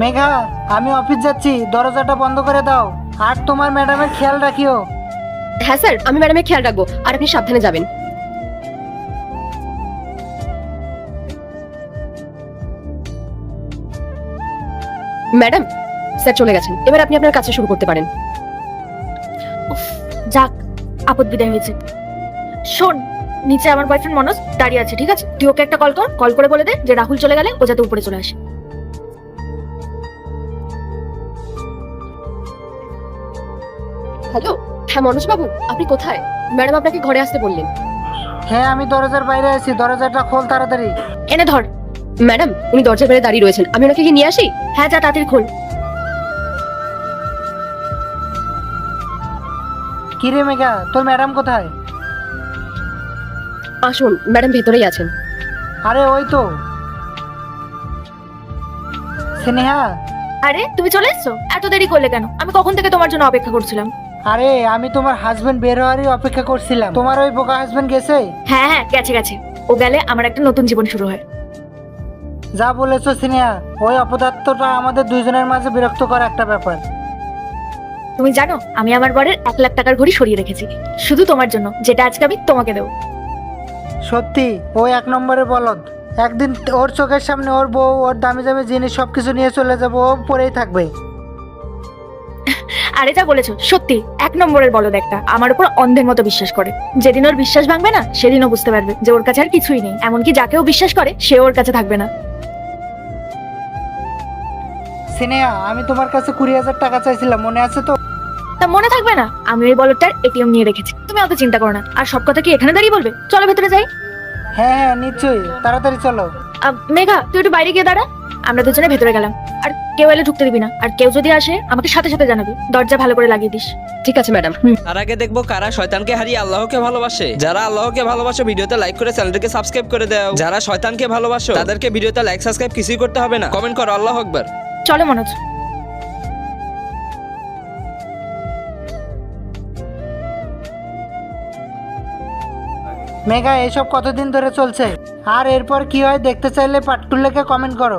মেঘা, আমি অফিস যাচ্ছি, দরজাটা বন্ধ করে দাও। আর তোমার ম্যাডামের খেয়াল রাখিও। হ্যাঁ স্যার, আমি ম্যাডামের খেয়াল রাখবো, আর আপনি সাবধানে যাবেন। ম্যাডাম, স্যার চলে গেছেন, এবার আপনি আপনার কাজটা শুরু করতে পারেন। যাক, আপদ বিদায় হয়েছে। শোন, নিচে আমার বয়ফ্রেন্ড মনোজ দাঁড়িয়ে আছে, ঠিক আছে? তুই ওকে একটা কল করে বলে দে যে রাহুল চলে গেলে ও যাতে উপরে চলে আসে। হ্যালো, হ্যাঁ মনোজ বাবু, আপনি কোথায়? ম্যাডাম আপনাকে ঘরে আসতে বললেন। হ্যাঁ, আমি দরজার বাইরে আছি, দরজাটা খোল তাড়াতাড়ি। এনে ধর। ম্যাডাম, উনি দরজার বাইরে দাঁড়িয়ে রয়েছেন, আমি ওনাকে কি নিয়ে আসি? হ্যাঁ, যা তাড়াতাড়ি খোল। কিরে মেঘা, তোর ম্যাডাম কোথায়? আসুন, ম্যাডাম ভেতরেই আছেন। আরে ওই তো। স্নেহা, আরে তুমি চলে এসছো? এত দেরি করলে কেন? আমি কখন থেকে তোমার জন্য অপেক্ষা করছিলাম। আরে আমি তোমার হাজবেন্ড বের হওয়ারই অপেক্ষা করছিলাম। তোমার ওই বোকা হাজবেন্ড গেছে? হ্যাঁ হ্যাঁ, গেছে গেছে। ও গেলে আমার একটা নতুন জীবন শুরু হয়। যা বলেছো স্নেহা, ওই অপদার্থটা আমাদের দুইজনের মাঝে বিরক্ত করা একটা ব্যাপার। তুমি জানো, আমি আমার বরের 1 লাখ টাকার ঘড়ি সরিয়ে রেখেছি শুধু তোমার জন্য, যেটা আজকে আমি তোমাকে দেবো। সত্যি ও এক নম্বরের বলদ। একদিন ওর চোখের সামনে ওর বউ, ওর দামি দামি জিনিস সবকিছু নিয়ে চলে যাবো, ও পরেই থাকবে। আরে যা বলেছো সত্যি, 1 নম্বরের বলদ একটা। আমার উপর অন্ধের মতো বিশ্বাস করে। যেদিন ওর বিশ্বাস ভাঙবে না, সেদিনও বুঝতে পারবে যে ওর কাছে আর কিছুই নেই। এমনকি যাকেও বিশ্বাস করে সে ওর কাছে থাকবে না। স্নেহা, আমি তোমার কাছে 20,000 টাকা চাইছিলাম, মনে আছে তো? তা মনে থাকবে না? আমি ওই বলদটার এটিএম নিয়ে রেখেছি। তুমি অত চিন্তা করো না। আর সব কথা কি এখানে দাঁড়িয়ে বলবে? চলো ভেতরে যাই। হ্যাঁ হ্যাঁ, নিশ্চয়ই, তাড়াতাড়ি চলো। মেঘা, তুই একটু বাইরে গিয়ে দাঁড়া। আমরা দুজনে ভেতরে গেলাম। আর কেউ এলে ঢুকতে দিবি না। আর কেউ যদি আসে আমাকে সাথে সাথে জানাবি। দরজা ভালো করে লাগিয়ে দিস। ঠিক আছে ম্যাডাম। তার আগে দেখবো কারা শয়তানকে হারিয়ে আল্লাহকে ভালোবাসে। যারা আল্লাহকে ভালোবাসো ভিডিওতে লাইক করে চ্যানেলটাকে সাবস্ক্রাইব করে দাও। যারা শয়তানকে ভালোবাসো তাদেরকে ভিডিওতে লাইক সাবস্ক্রাইব কিছুই করতে হবে না, কমেন্ট করো আল্লাহু আকবার। চলো মনোজ। মেঘা, এসব কতদিন ধরে চলছে? আর এরপর কি হয় দেখতে চাইলে পাট্টুর লেখা কমেন্ট করো।